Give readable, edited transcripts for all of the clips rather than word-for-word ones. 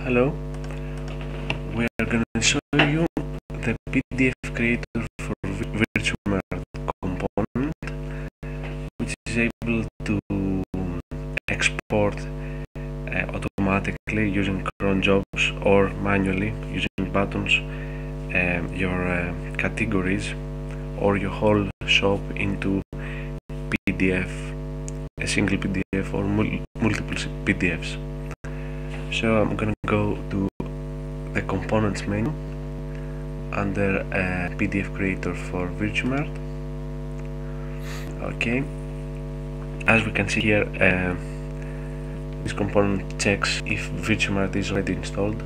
Hello, we are going to show you the PDF creator for VirtuMart component, which is able to export automatically using cron jobs or manually using buttons your categories or your whole shop into PDF, a single PDF or multiple PDFs. So I'm gonna go to the components menu under PDF creator for VirtuMart. Okay, as we can see here, this component checks if VirtuMart is already installed,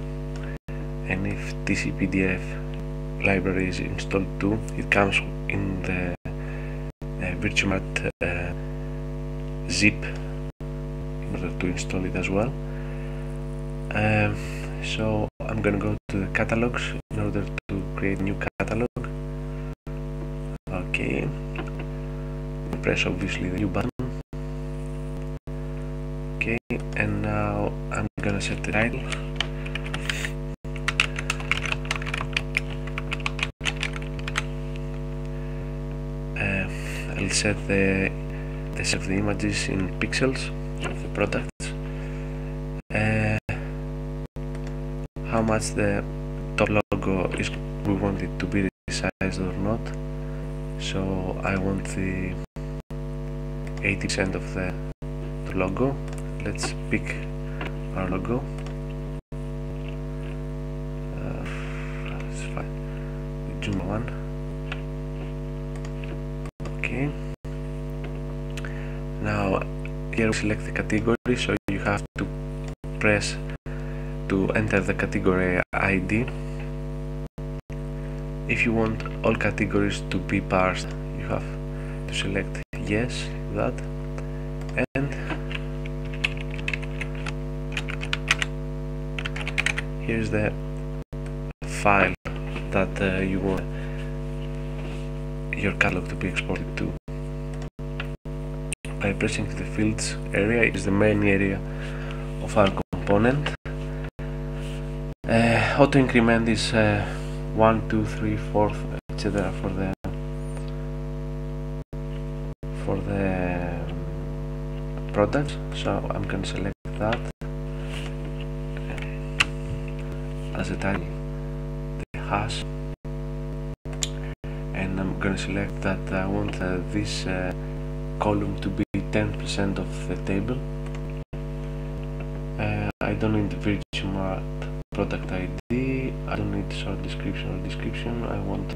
and if TCPDF library is installed too. It comes in the VirtuMart zip in order to install it as well. So I'm gonna go to the catalogs in order to create a new catalog. Okay, press obviously the new button. Okay, and now I'm gonna set the title. I'll set the size of the images in pixels of the products. How much the top logo is, we want it to be resized or not. So I want the 80% of the logo. Let's pick our logo. It's fine. Zoom one. Okay. Now here we select the category, so you have to press to enter the category ID. If you want all categories to be parsed, you have to select yes to that, and here's the file that you want your catalog to be exported to. By pressing the fields area, is the main area of our component. Auto increment is 1, 2, 3, 4, etc. for the products. So I'm going to select that as a title, the hash, and I'm going to select that I want this column to be 10% of the table. I don't need the VirtuMart product ID, I don't need short description or description, I want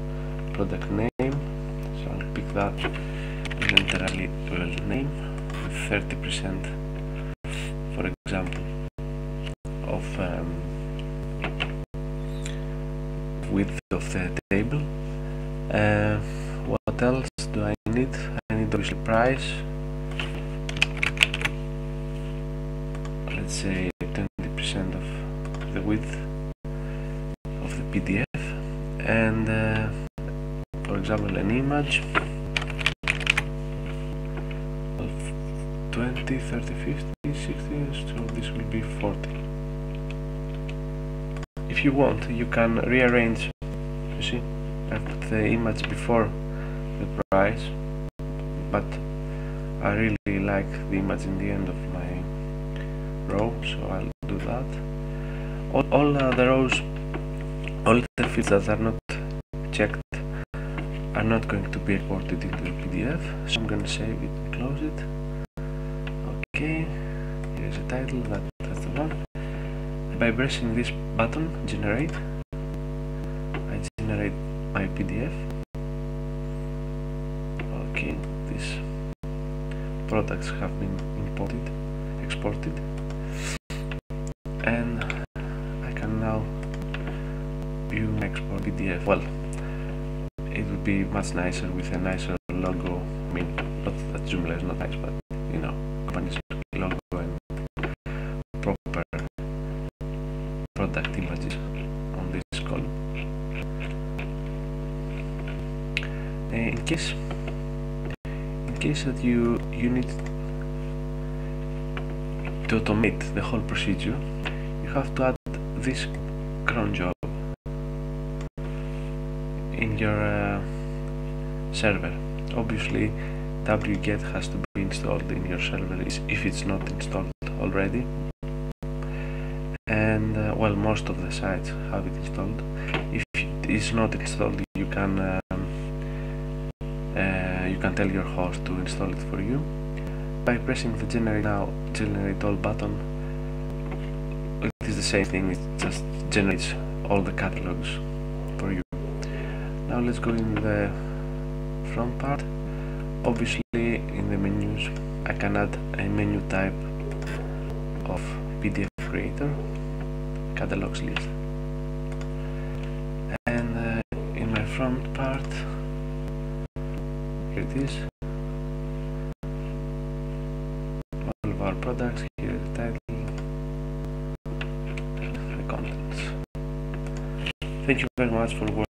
product name, so I'll pick that and enter a little name with 30%, for example, of width of the table. What else do I need? I need obviously price, let's say 20% of the width of the PDF, and for example an image of 20, 30, 50, 60, so this will be 40. If you want, you can rearrange. You see, I put the image before the price, but I really like the image in the end of my row, so I'll do that. All the rows, all the fields that are not checked are not going to be exported into the PDF, so I'm going to save it and close it. Okay, here's a title, that's the one. By pressing this button, generate, I generate my PDF. Okay, these products have been exported, and I can now view my export PDF. Well, it would be much nicer with a nicer logo. I mean, not that Joomla is not nice, but you know, company's logo and proper product images on this column. In case that you need to automate the whole procedure, you have to add this cron job in your server. Obviously wget has to be installed in your server if it's not installed already, and well, most of the sites have it installed. If it is not installed, you can tell your host to install it for you by pressing the generate all button. It is the same thing, it just generates all the catalogs for you. Now let's go in the front part. Obviously in the menus I can add a menu type of PDF creator, catalogs list, and in my front part, here it is, all of our products. Here is the title, the contents. Thank you very much for watching.